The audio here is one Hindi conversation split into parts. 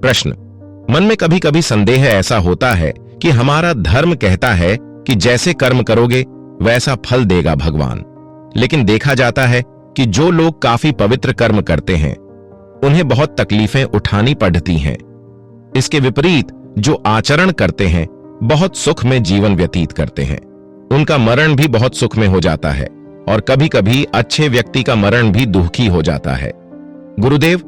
प्रश्न, मन में कभी कभी संदेह ऐसा होता है कि हमारा धर्म कहता है कि जैसे कर्म करोगे वैसा फल देगा भगवान, लेकिन देखा जाता है कि जो लोग काफी पवित्र कर्म करते हैं उन्हें बहुत तकलीफें उठानी पड़ती हैं। इसके विपरीत जो आचरण करते हैं बहुत सुख में जीवन व्यतीत करते हैं, उनका मरण भी बहुत सुख में हो जाता है और कभी कभी अच्छे व्यक्ति का मरण भी दुखी हो जाता है। गुरुदेव,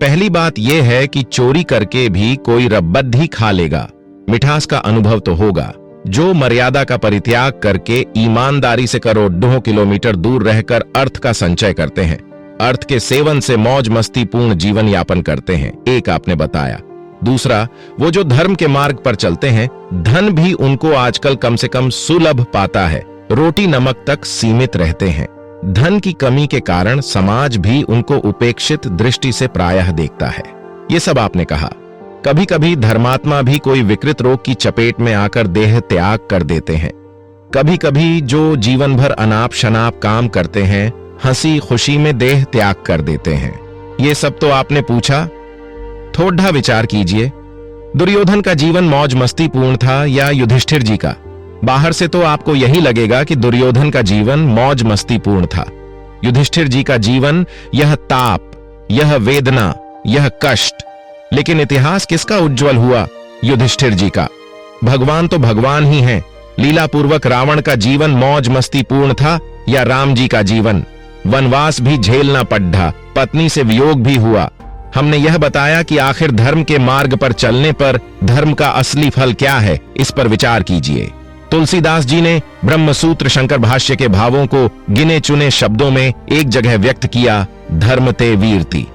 पहली बात यह है कि चोरी करके भी कोई रब्बद्धी खा लेगा, मिठास का अनुभव तो होगा। जो मर्यादा का परित्याग करके ईमानदारी से करोड़ों किलोमीटर दूर रहकर अर्थ का संचय करते हैं, अर्थ के सेवन से मौज मस्ती पूर्ण जीवन यापन करते हैं, एक आपने बताया। दूसरा, वो जो धर्म के मार्ग पर चलते हैं, धन भी उनको आजकल कम से कम सुलभ पाता है, रोटी नमक तक सीमित रहते हैं। धन की कमी के कारण समाज भी उनको उपेक्षित दृष्टि से प्रायः देखता है। ये सब आपने कहा। कभी कभी धर्मात्मा भी कोई विकृत रोग की चपेट में आकर देह त्याग कर देते हैं। कभी कभी जो जीवन भर अनाप शनाप काम करते हैं, हंसी खुशी में देह त्याग कर देते हैं। ये सब तो आपने पूछा, थोड़ा विचार कीजिए। दुर्योधन का जीवन मौज मस्ती पूर्ण था या युधिष्ठिर जी का? बाहर से तो आपको यही लगेगा कि दुर्योधन का जीवन मौज मस्ती पूर्ण था। युधिष्ठिर जी का जीवन यह ताप, यह वेदना, यह कष्ट। लेकिन इतिहास किसका उज्जवल हुआ? युधिष्ठिर जी का। भगवान तो भगवान ही हैं। लीला पूर्वक रावण का जीवन मौज मस्ती पूर्ण था या राम जी का जीवन? वनवास भी झेलना पड़ा, पत्नी से वियोग भी हुआ। हमने यह बताया कि आखिर धर्म के मार्ग पर चलने पर धर्म का असली फल क्या है, इस पर विचार कीजिए। तुलसीदास जी ने ब्रह्मसूत्र शंकर भाष्य के भावों को गिने चुने शब्दों में एक जगह व्यक्त किया, धर्म ते वीरति।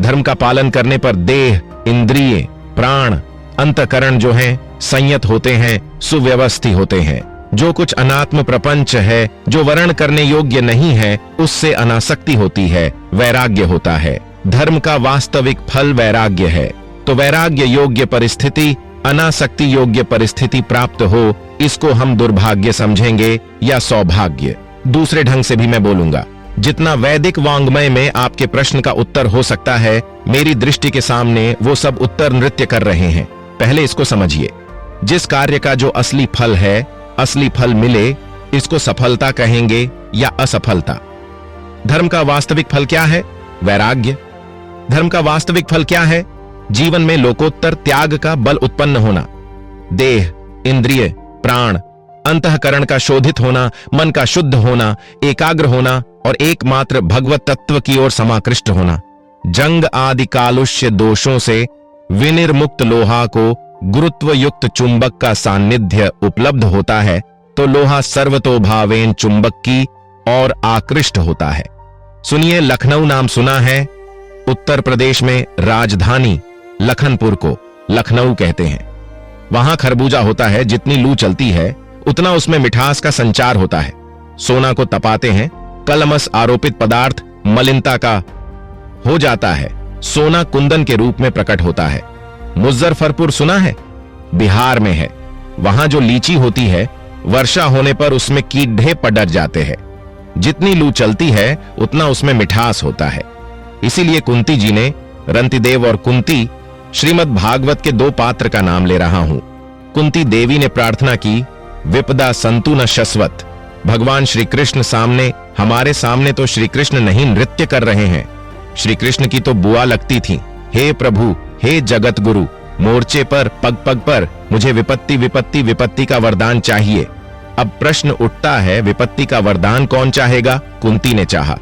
धर्म का पालन करने पर देह, इंद्रिय, प्राण, अंतकरण जो हैं संयत होते हैं, सुव्यवस्थित होते हैं। जो कुछ अनात्म प्रपंच है, जो वर्ण करने योग्य नहीं है, उससे अनासक्ति होती है, वैराग्य होता है। धर्म का वास्तविक फल वैराग्य है। तो वैराग्य योग्य परिस्थिति, अनासक्ति योग्य परिस्थिति प्राप्त हो, इसको हम दुर्भाग्य समझेंगे या सौभाग्य। दूसरे ढंग से भी मैं बोलूंगा, जितना वैदिक वांग्मय में आपके प्रश्न का उत्तर हो सकता है, मेरी दृष्टि के सामने वो सब उत्तर नृत्य कर रहे हैं। पहले इसको समझिए। जिस कार्य का जो असली फल है, असली फल मिले, इसको सफलता कहेंगे या असफलता। धर्म का वास्तविक फल क्या है? वैराग्य। धर्म का वास्तविक फल क्या है? जीवन में लोकोत्तर त्याग का बल उत्पन्न होना, देह, इंद्रिय, प्राण, अंतःकरण का शोधित होना, मन का शुद्ध होना, एकाग्र होना और एकमात्र भगवत तत्व की ओर समाकृष्ट होना। जंग आदि कालुष्य दोषों से विनिर्मुक्त लोहा को गुरुत्व युक्त चुंबक का सान्निध्य उपलब्ध होता है तो लोहा सर्वतोभावेन चुंबक की ओर आकृष्ट होता है। सुनिए, लखनऊ नाम सुना है? उत्तर प्रदेश में राजधानी लखनपुर को लखनऊ कहते हैं। वहां खरबूजा होता है, जितनी लू चलती है उतना उसमें मिठास का संचार होता है। सोना को तपाते हैं, कलमस आरोपित पदार्थ मलिनता का हो जाता है, सोना कुंदन के रूप में प्रकट होता है। मुजफ्फरपुर सुना है? बिहार में है। वहां जो लीची होती है, वर्षा होने पर उसमें कीड़े पड़ जाते हैं। जितनी लू चलती है उतना उसमें मिठास होता है। इसीलिए कुंती जी ने, रंतिदेव और कुंती, श्रीमद् भागवत के दो पात्र का नाम ले रहा हूं। कुंती देवी ने प्रार्थना की, विपदा संतु न शश्वत। भगवान श्री कृष्ण सामने, हमारे सामने तो श्री कृष्ण नहीं नृत्य कर रहे हैं, श्री कृष्ण की तो बुआ लगती थी। हे प्रभु, हे जगत गुरु, मोर्चे पर पग पग पर मुझे विपत्ति विपत्ति विपत्ति का वरदान चाहिए। अब प्रश्न उठता है, विपत्ति का वरदान कौन चाहेगा? कुंती ने चाहा।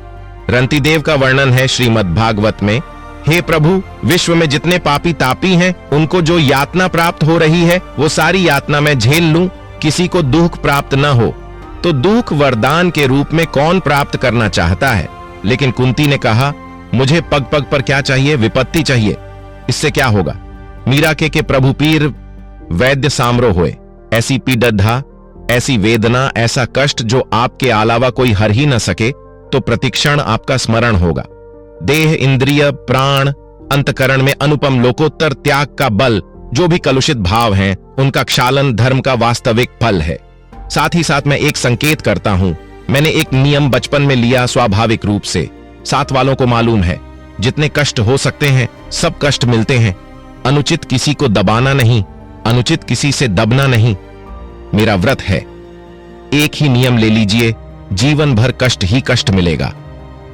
रंतिदेव का वर्णन है श्रीमद् भागवत में, हे प्रभु, विश्व में जितने पापी तापी हैं उनको जो यातना प्राप्त हो रही है वो सारी यातना मैं झेल लूं, किसी को दुख प्राप्त न हो। तो दुख वरदान के रूप में कौन प्राप्त करना चाहता है? लेकिन कुंती ने कहा, मुझे पग पग पर क्या चाहिए? विपत्ति चाहिए। इससे क्या होगा? मीरा के प्रभु पीर वैद्य सामरो होए। ऐसी पीड़ा, ऐसी वेदना, ऐसा कष्ट जो आपके अलावा कोई हर ही न सके, तो प्रतिक्षण आपका स्मरण होगा। देह, इंद्रिय, प्राण, अंतकरण में अनुपम लोकोत्तर त्याग का बल, जो भी कलुषित भाव हैं, उनका क्षालन धर्म का वास्तविक फल है। साथ ही साथ मैं एक संकेत करता हूं, मैंने एक नियम बचपन में लिया स्वाभाविक रूप से। साथ वालों को मालूम है, जितने कष्ट हो सकते हैं सब कष्ट मिलते हैं। अनुचित किसी को दबाना नहीं, अनुचित किसी से दबना नहीं। मेरा व्रत है, एक ही नियम ले लीजिए, जीवन भर कष्ट ही कष्ट मिलेगा।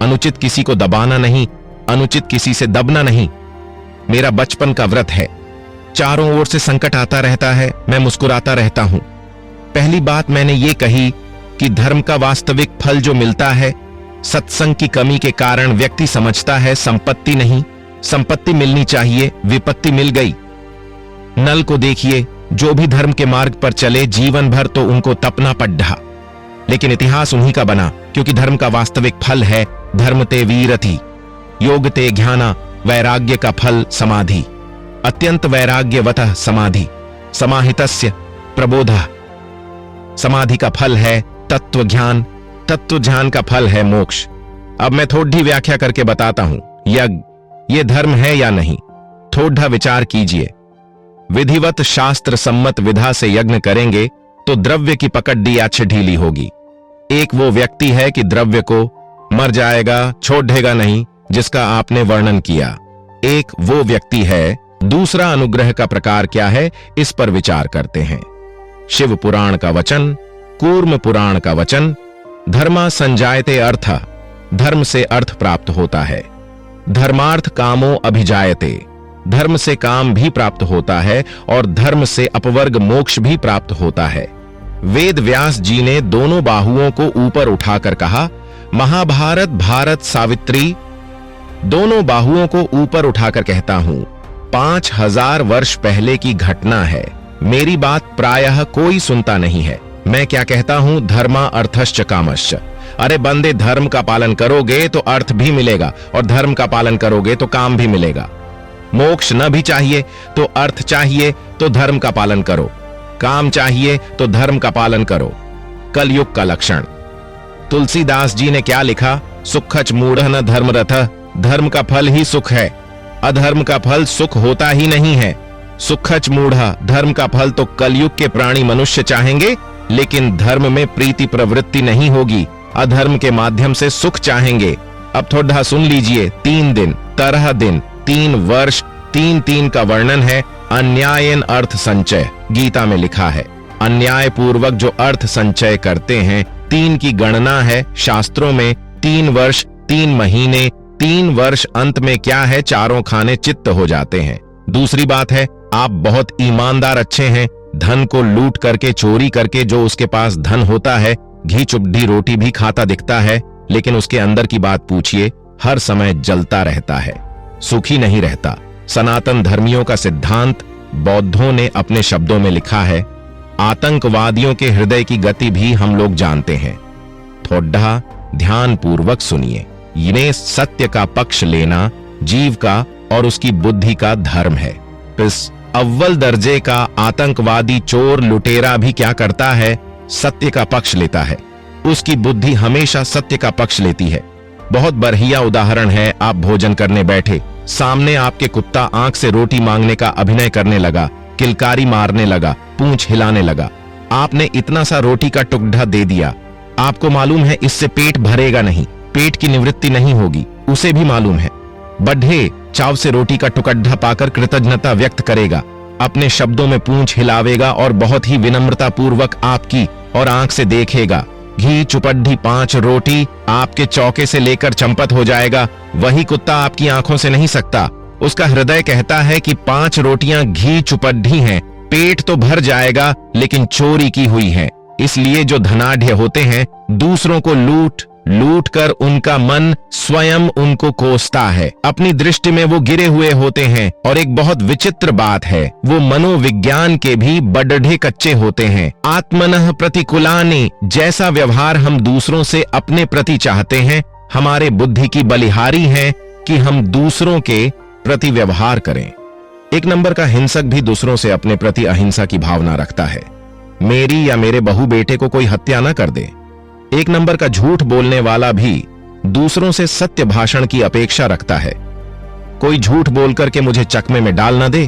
अनुचित किसी को दबाना नहीं, अनुचित किसी से दबना नहीं। मेरा बचपन का व्रत है। चारों ओर से संकट आता रहता है, मैं मुस्कुराता रहता हूं। पहली बात मैंने ये कही कि धर्म का वास्तविक फल जो मिलता है, सत्संग की कमी के कारण व्यक्ति समझता है संपत्ति नहीं, संपत्ति मिलनी चाहिए, विपत्ति मिल गई। नल को देखिए, जो भी धर्म के मार्ग पर चले जीवन भर तो उनको तपना पड्ढा, लेकिन इतिहास उन्हीं का बना, क्योंकि धर्म का वास्तविक फल है धर्म ते वीरति, योग ते ज्ञाना, वैराग्य का फल समाधि, अत्यंत वैराग्यवतः समाधि, समाहितस्य प्रबोधः। समाधि का फल है तत्व ज्ञान, तत्व ज्ञान का फल है मोक्ष। अब मैं थोड़ी व्याख्या करके बताता हूं, यज्ञ ये धर्म है या नहीं, थोड़ा विचार कीजिए। विधिवत शास्त्र सम्मत विधा से यज्ञ करेंगे तो द्रव्य की पकड़ दी अच्छी ढीली होगी। एक वो व्यक्ति है कि द्रव्य को मर जाएगा, छोड़ देगा नहीं, जिसका आपने वर्णन किया। एक वो व्यक्ति है। दूसरा अनुग्रह का प्रकार क्या है, इस पर विचार करते हैं। शिव पुराण का वचन, कूर्म पुराण का वचन, धर्मा संजायते अर्थ, धर्म से अर्थ प्राप्त होता है। धर्मार्थ कामो अभिजायते, धर्म से काम भी प्राप्त होता है और धर्म से अपवर्ग मोक्ष भी प्राप्त होता है। वेद व्यास जी ने दोनों बाहुओं को ऊपर उठाकर कहा, महाभारत भारत सावित्री। दोनों बाहुओं को ऊपर उठाकर कहता हूं, 5000 वर्ष पहले की घटना है। मेरी बात प्रायः कोई सुनता नहीं है। मैं क्या कहता हूं, धर्मा अर्थश्च कामश्च। अरे बंदे, धर्म का पालन करोगे तो अर्थ भी मिलेगा और धर्म का पालन करोगे तो काम भी मिलेगा। मोक्ष न भी चाहिए तो अर्थ चाहिए तो धर्म का पालन करो, काम चाहिए तो धर्म का पालन करो। कलयुग का लक्षण। तुलसीदास जी ने क्या लिखा, सुखच मूढ़ न धर्मरथ, धर्म का फल ही सुख है, अधर्म का फल सुख होता ही नहीं है। सुखच मूढ़ा, धर्म का फल तो कलयुग के प्राणी मनुष्य चाहेंगे, लेकिन धर्म में प्रीति प्रवृत्ति नहीं होगी, अधर्म के माध्यम से सुख चाहेंगे। अब थोड़ा सुन लीजिए, 3 दिन, तरह दिन, 3 वर्ष, 3 का वर्णन है। अन्यायन अर्थ संचय, गीता में लिखा है। अन्याय पूर्वक जो अर्थ संचय करते हैं, 3 की गणना है शास्त्रों में। 3 वर्ष, 3 महीने, 3 वर्ष, अंत में क्या है, चारों खाने चित्त हो जाते हैं। दूसरी बात है, आप बहुत ईमानदार अच्छे हैं। धन को लूट करके, चोरी करके जो उसके पास धन होता है, घी चुपड़ी रोटी भी खाता दिखता है, लेकिन उसके अंदर की बात पूछिए, हर समय जलता रहता है, सुखी नहीं रहता। सनातन धर्मियों का सिद्धांत बौद्धों ने अपने शब्दों में लिखा है। आतंकवादियों के हृदय की गति भी हम लोग जानते हैं। थोड़ा ध्यान पूर्वक सुनिए। ये सत्य का पक्ष लेना जीव का और उसकी बुद्धि का धर्म है। इस अव्वल दर्जे का आतंकवादी चोर लुटेरा भी क्या करता है, सत्य का पक्ष लेता है। उसकी बुद्धि हमेशा सत्य का पक्ष लेती है। बहुत बढ़िया उदाहरण है, आप भोजन करने बैठे, सामने आपके कुत्ता आंख से रोटी मांगने का अभिनय करने लगा, किलकारी मारने लगा, पूंछ हिलाने लगा। आपने इतना सा रोटी का टुकड़ा दे दिया। आपको मालूम है इससे पेट भरेगा नहीं, पेट की निवृत्ति नहीं होगी, उसे भी मालूम है। बढ़े चाव से रोटी का टुकड़ा पाकर कृतज्ञता व्यक्त करेगा, अपने शब्दों में पूंछ हिलावेगा और बहुत ही विनम्रता पूर्वक आपकी और आंख से देखेगा। घी चुपड्ढी 5 रोटी आपके चौके से लेकर चंपत हो जाएगा। वही कुत्ता आपकी आंखों से नहीं सकता। उसका हृदय कहता है कि 5 रोटियां घी चुपड्ढी हैं, पेट तो भर जाएगा, लेकिन चोरी की हुई है। इसलिए जो धनाढ़ होते हैं, दूसरों को लूट लूट कर उनका मन स्वयं उनको कोसता है। अपनी दृष्टि में वो गिरे हुए होते हैं। और एक बहुत विचित्र बात है, वो मनोविज्ञान के भी बड़ढ़े कच्चे होते हैं। आत्मनः प्रतिकुलानि, जैसा व्यवहार हम दूसरों से अपने प्रति चाहते हैं, हमारे बुद्धि की बलिहारी है कि हम दूसरों के प्रति व्यवहार करें। 1 नंबर का हिंसक भी दूसरों से अपने प्रति अहिंसा की भावना रखता है। मेरी या मेरे बहू बेटे को कोई हत्या न कर दे। 1 नंबर का झूठ बोलने वाला भी दूसरों से सत्य भाषण की अपेक्षा रखता है। कोई झूठ बोल करके मुझे चकमे में डाल न दे।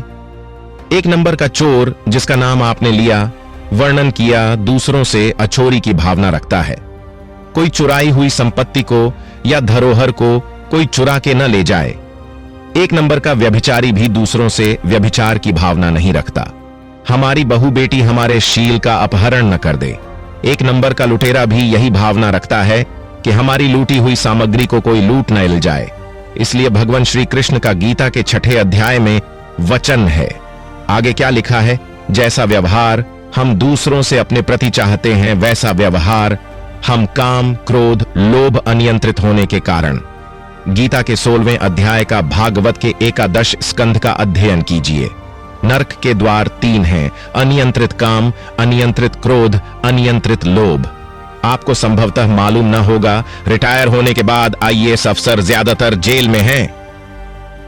1 नंबर का चोर, जिसका नाम आपने लिया, वर्णन किया, दूसरों से अचोरी की भावना रखता है। कोई चुराई हुई संपत्ति को या धरोहर को कोई चुरा के न ले जाए। 1 नंबर का व्यभिचारी भी दूसरों से व्यभिचार की भावना नहीं रखता। हमारी बहू बेटी हमारे शील का अपहरण न कर दे। 1 नंबर का लुटेरा भी यही भावना रखता है कि हमारी लूटी हुई सामग्री को कोई लूट न ले जाए। इसलिए भगवान श्री कृष्ण का गीता के 6ठे अध्याय में वचन है। आगे क्या लिखा है? जैसा व्यवहार हम दूसरों से अपने प्रति चाहते हैं, वैसा व्यवहार हम काम, क्रोध, लोभ अनियंत्रित होने के कारण। गीता के 16वें अध्याय का भागवत के 11 स्कंध का अध्ययन कीजिए। नरक के द्वार 3 हैं: अनियंत्रित काम, अनियंत्रित क्रोध, अनियंत्रित लोभ। आपको संभवतः मालूम न होगा, रिटायर होने के बाद आईएएस अफसर ज्यादातर जेल में हैं।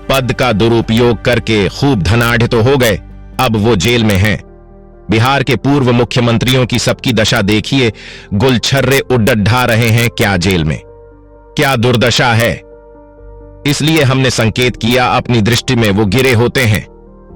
पद का दुरुपयोग करके खूब धनाढ़ तो हो गए, अब वो जेल में हैं। बिहार के पूर्व मुख्यमंत्रियों की सबकी दशा देखिए, गुलछर्रे उड्डा रहे हैं क्या जेल में। क्या दुर्दशा है। इसलिए हमने संकेत किया, अपनी दृष्टि में वो गिरे होते हैं।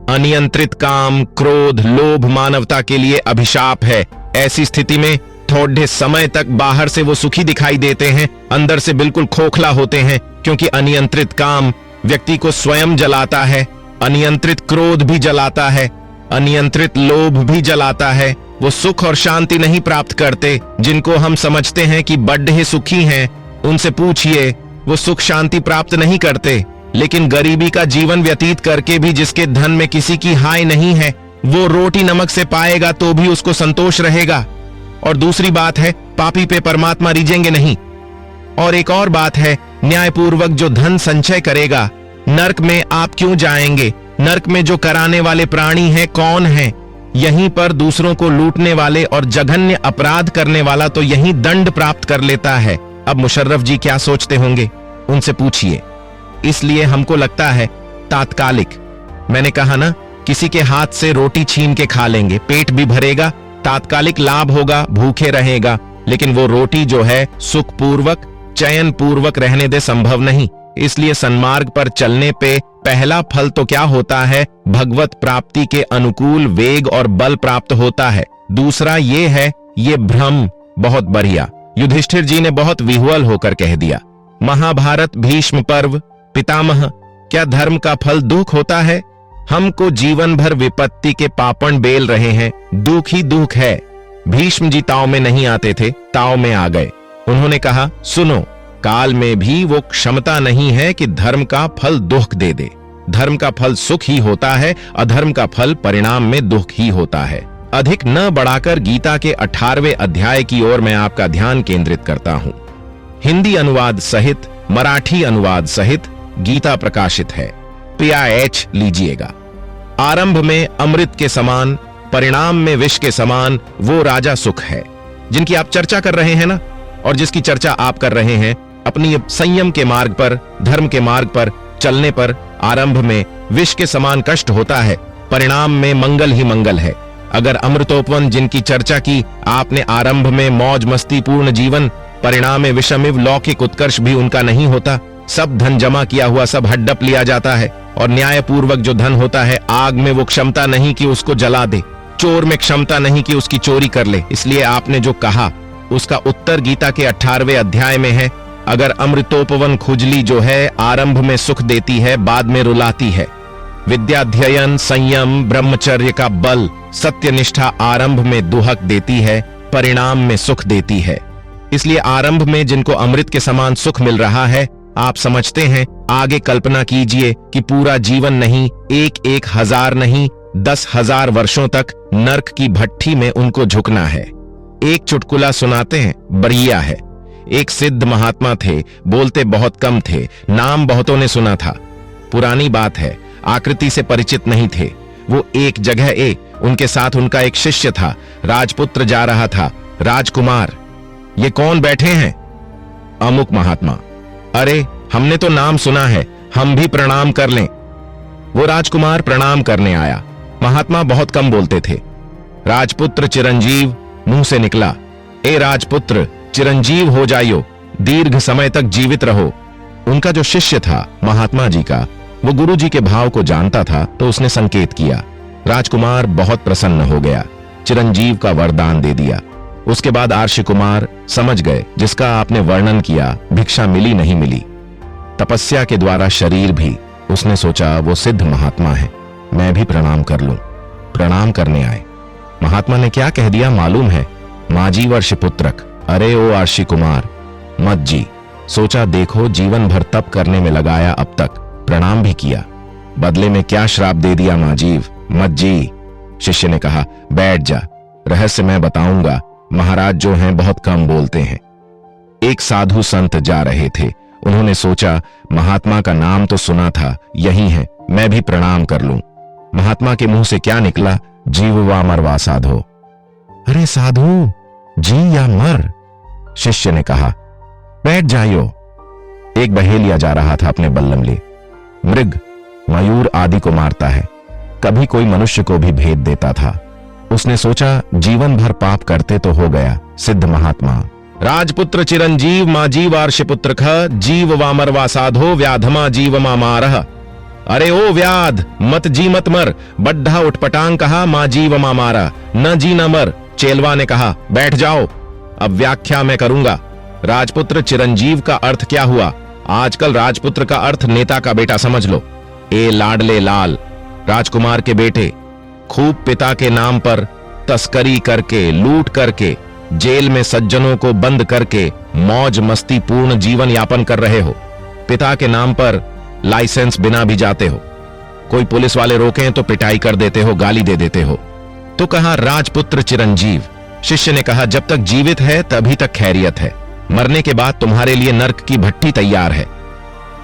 अनियंत्रित काम, क्रोध, लोभ मानवता के लिए अभिशाप है। ऐसी स्थिति में थोड़े समय तक बाहर से वो सुखी दिखाई देते हैं, अंदर से बिल्कुल खोखला होते हैं, क्योंकि अनियंत्रित काम व्यक्ति को स्वयं जलाता है, अनियंत्रित क्रोध भी जलाता है, अनियंत्रित लोभ भी जलाता है। वो सुख और शांति नहीं प्राप्त करते। जिनको हम समझते हैं कि बड़े सुखी हैं, उनसे पूछिए, वो सुख शांति प्राप्त नहीं करते। लेकिन गरीबी का जीवन व्यतीत करके भी जिसके धन में किसी की हाय नहीं है, वो रोटी नमक से पाएगा तो भी उसको संतोष रहेगा। और दूसरी बात है, पापी पे परमात्मा रिझेंगे नहीं। और एक और बात है, न्यायपूर्वक जो धन संचय करेगा, नरक में आप क्यों जाएंगे? नरक में जो कराने वाले प्राणी हैं कौन हैं? यहीं पर दूसरों को लूटने वाले और जघन्य अपराध करने वाला तो यहीं दंड प्राप्त कर लेता है। अब मुशर्रफ जी क्या सोचते होंगे, उनसे पूछिए। इसलिए हमको लगता है तात्कालिक, मैंने कहा ना, किसी के हाथ से रोटी छीन के खा लेंगे, पेट भी भरेगा, तात्कालिक लाभ होगा, भूखे रहेगा, लेकिन वो रोटी जो है सुखपूर्वक, चयन पूर्वक रहने दे संभव नहीं। इसलिए सन्मार्ग पर चलने पे पहला फल तो क्या होता है? भगवत प्राप्ति के अनुकूल वेग और बल प्राप्त होता है। दूसरा ये है, ये भ्रम। बहुत बढ़िया, युधिष्ठिर जी ने बहुत विह्वल होकर कह दिया। महाभारत भीष्म पर्व, पितामह, क्या धर्म का फल दुख होता है? हमको जीवन भर विपत्ति के पापण बेल रहे हैं, दुख ही दुख है। भीष्म जी ताव में नहीं आते थे, ताव में आ गए। उन्होंने कहा, सुनो, काल में भी वो क्षमता नहीं है कि धर्म का फल दुख दे दे। धर्म का फल सुख ही होता है, अधर्म का फल परिणाम में दुख ही होता है। अधिक न बढ़ाकर गीता के 18वें अध्याय की ओर मैं आपका ध्यान केंद्रित करता हूं। हिंदी अनुवाद सहित, मराठी अनुवाद सहित गीता प्रकाशित है। PIH लीजिएगा। आरंभ में अमृत के समान, परिणाम में विष के समान वो राजा सुख है जिनकी आप चर्चा कर रहे हैं ना, और जिसकी चर्चा आप कर रहे हैं। अपनी संयम के मार्ग पर, धर्म के मार्ग पर चलने पर आरंभ में विष के समान कष्ट होता है, परिणाम में मंगल ही मंगल है। अगर अमृतोपवन जिनकी चर्चा की आपने, आरंभ में मौज मस्ती पूर्ण जीवन, परिणाम में विषमिव लौकिक उत्कर्ष भी उनका नहीं होता। सब धन जमा किया हुआ सब हड्डप लिया जाता है, और न्यायपूर्वक जो धन होता है, आग में वो क्षमता नहीं कि उसको जला दे, चोर में क्षमता नहीं कि उसकी चोरी कर ले। इसलिए आपने जो कहा उसका उत्तर गीता के 18वें अध्याय में है। अगर अमृतोपवन खुजली जो है आरंभ में सुख देती है, बाद में रुलाती है। विद्याध्ययन, संयम, ब्रह्मचर्य का बल, सत्यनिष्ठा आरंभ में दुहक देती है, परिणाम में सुख देती है। इसलिए आरंभ में जिनको अमृत के समान सुख मिल रहा है, आप समझते हैं, आगे कल्पना कीजिए कि पूरा जीवन नहीं, 1,000 नहीं, 10,000 वर्षों तक नरक की भट्ठी में उनको झुकना है। एक चुटकुला सुनाते हैं, बढ़िया है। एक सिद्ध महात्मा थे, बोलते बहुत कम थे, नाम बहुतों ने सुना था। पुरानी बात है, आकृति से परिचित नहीं थे। वो एक जगह उनके साथ उनका एक शिष्य था। राजपुत्र जा रहा था। राजकुमार, ये कौन बैठे हैं? अमुक महात्मा। अरे, हमने तो नाम सुना है, हम भी प्रणाम कर लें। वो राजकुमार प्रणाम करने आया। महात्मा बहुत कम बोलते थे। राजपुत्र चिरंजीव मुंह से निकला, ए राजपुत्र, चिरंजीव हो जाइयो, दीर्घ समय तक जीवित रहो। उनका जो शिष्य था महात्मा जी का, वो गुरु जी के भाव को जानता था, तो उसने संकेत किया। राजकुमार बहुत प्रसन्न हो गया, चिरंजीव का वरदान दे दिया। उसके बाद आर्षि कुमार समझ गए, जिसका आपने वर्णन किया, भिक्षा मिली नहीं मिली, तपस्या के द्वारा शरीर भी, उसने सोचा वो सिद्ध महात्मा है, मैं भी प्रणाम कर लूं। प्रणाम करने आए। महात्मा ने क्या कह दिया मालूम है? माजी वर्षपुत्रक, अरे ओ आर्षि कुमार मत जी। सोचा देखो जीवन भर तप करने में लगाया, अब तक प्रणाम भी किया, बदले में क्या श्राप दे दिया माजीव, मत जी। शिष्य ने कहा बैठ जा, रहस्य मैं बताऊंगा, महाराज जो हैं बहुत कम बोलते हैं। एक साधु संत जा रहे थे, उन्होंने सोचा महात्मा का नाम तो सुना था, यही है, मैं भी प्रणाम कर लूं। महात्मा के मुंह से क्या निकला? जीववा मरवा साधो। अरे साधु, जी या मर? शिष्य ने कहा बैठ जाइयो। एक बहेलिया जा रहा था अपने बल्लम ले, मृग मयूर आदि को मारता है, कभी कोई मनुष्य को भी भेद देता था। उसने सोचा जीवन भर पाप करते तो हो गया सिद्ध महात्मा। राजपुत्र चिरंजीव माजीव आर्षपुत्र ख, जीव वामरवा साधो व्याधमा जीव मारह। अरे ओ व्याध, मत जी मत मर। बड्ढा उठपटांग कहा माजीव मारा, न जी न मर। चेलवा ने कहा बैठ जाओ, अब व्याख्या मैं करूंगा। राजपुत्र चिरंजीव का अर्थ क्या हुआ? आजकल राजपुत्र का अर्थ नेता का बेटा समझ लो। ए लाडले लाल, राजकुमार के बेटे, खूब पिता के नाम पर तस्करी करके, लूट करके, जेल में सज्जनों को बंद करके मौज मस्ती पूर्ण जीवन यापन कर रहे हो। पिता के नाम पर लाइसेंस बिना भी जाते हो, कोई पुलिस वाले रोकें तो पिटाई कर देते हो, गाली दे देते हो। तो कहा राजपुत्र चिरंजीव। शिष्य ने कहा जब तक जीवित है तभी तक खैरियत है, मरने के बाद तुम्हारे लिए नर्क की भट्टी तैयार है।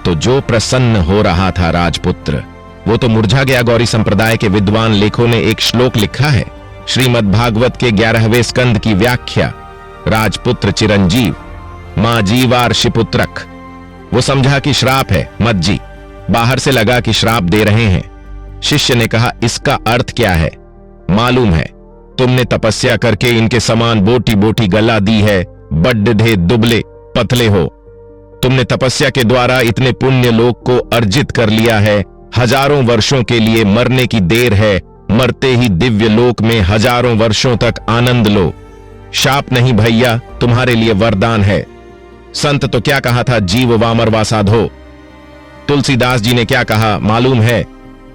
तो जो प्रसन्न हो रहा था राजपुत्र, वो तो मुरझा गया। गौरी संप्रदाय के विद्वान लेखों ने एक श्लोक लिखा है, श्रीमद् भागवत के 11वें स्कंद की व्याख्या, राजपुत्र चिरंजीव मां जीवार्षिपुत्रक। वो समझा कि श्राप है, मत जी, बाहर से लगा कि श्राप दे रहे हैं। शिष्य ने कहा इसका अर्थ क्या है? मालूम है, तुमने तपस्या करके इनके समान बोटी बोटी गला दी है, बड्ढे दुबले पतले हो। तुमने तपस्या के द्वारा इतने पुण्य लोक को अर्जित कर लिया है, हजारों वर्षों के लिए मरने की देर है, मरते ही दिव्य लोक में हजारों वर्षों तक आनंद लो। शाप नहीं भैया, तुम्हारे लिए वरदान है। संत तो क्या कहा था, जीव वामरवा साधो। तुलसीदास जी ने क्या कहा मालूम है?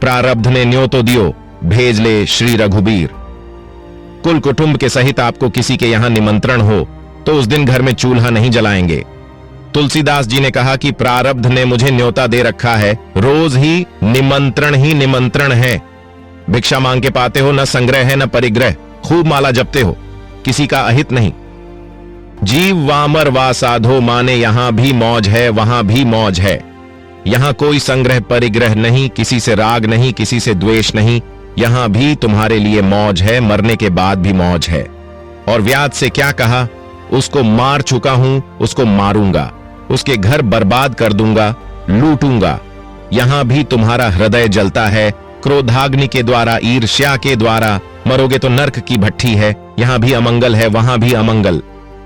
प्रारब्ध ने न्योतो दियो, भेज ले श्री रघुबीर। कुल कुटुंब के सहित आपको किसी के यहां निमंत्रण हो तो उस दिन घर में चूल्हा नहीं जलाएंगे। तुलसीदास जी ने कहा कि प्रारब्ध ने मुझे न्योता दे रखा है, रोज ही निमंत्रण है। भिक्षा मांग के पाते हो, न संग्रह है न परिग्रह, खूब माला जपते हो, किसी का अहित नहीं। जीव वामर वा साधो माने यहां भी मौज है, वहां भी मौज है। यहां कोई संग्रह परिग्रह नहीं, किसी से राग नहीं, किसी से द्वेष नहीं। यहां भी तुम्हारे लिए मौज है, मरने के बाद भी मौज है। और व्याध से क्या कहा? उसको मार चुका हूं, उसको मारूंगा, उसके घर बर्बाद कर दूंगा, लूटूंगा। यहां भी तुम्हारा हृदय जलता है, क्रोधाग्नि के द्वारा, ईर्ष्या के द्वारा, मरोगे तो नर्क की भट्ठी है। यहां भी अमंगल है, वहां भी अमंगल।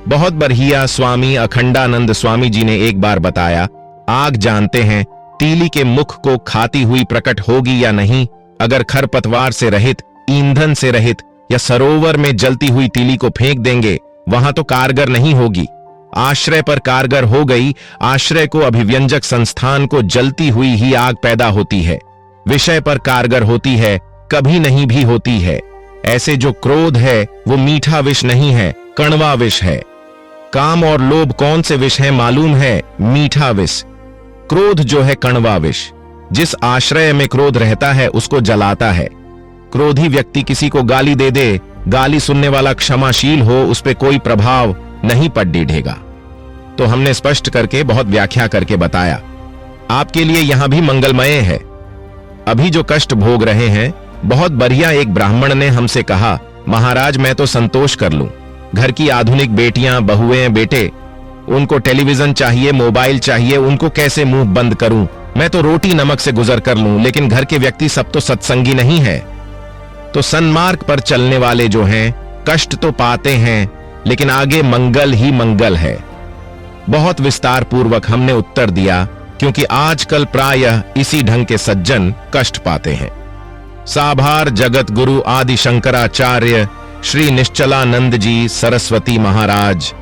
बहुत बढ़िया स्वामी अखंडानंद स्वामी जी ने एक बार बताया, आग जानते हैं तीली के मुख को खाती हुई प्रकट होगी या नहीं? अगर खरपतवार से रहित, ईंधन से रहित या सरोवर में जलती हुई तीली को फेंक देंगे, वहां तो कारगर नहीं होगी। आश्रय पर कारगर हो गई, आश्रय को अभिव्यंजक संस्थान को जलती हुई ही आग पैदा होती है। विषय पर कारगर होती है, कभी नहीं भी होती है। ऐसे जो क्रोध है वो मीठा विष नहीं है, कड़वा विष है। काम और लोभ कौन से विष है मालूम है? मीठा विष। क्रोध जो है कड़वा विष। जिस आश्रय में क्रोध रहता है उसको जलाता है। क्रोधी व्यक्ति किसी को गाली दे दे, गाली सुनने वाला क्षमाशील हो, उस पे कोई प्रभाव नहीं पड़ेगा। तो हमने स्पष्ट करके बहुत व्याख्या करके बताया। आपके लिए यहां भी मंगलमय है। अभी जो कष्ट भोग रहे हैं, बहुत बढ़िया एक ब्राह्मण ने हमसे कहा, महाराज मैं तो संतोष कर लूं, घर की आधुनिक बेटियां, बहुएं, बेटे, उनको टेलीविजन चाहिए, मोबाइल चाहिए, उनको कैसे मुंह बंद करूं? मैं तो रोटी नमक से गुजर कर लूं, लेकिन घर के व्यक्ति सब तो सत्संगी नहीं है। तो सन्मार्ग पर चलने वाले जो हैं, कष्ट तो पाते हैं, लेकिन आगे मंगल ही मंगल है। बहुत विस्तार पूर्वक हमने उत्तर दिया, क्योंकि आजकल प्रायः इसी ढंग के सज्जन कष्ट पाते हैं। साभार जगत गुरु आदि शंकराचार्य श्री निश्चलानंद जी सरस्वती महाराज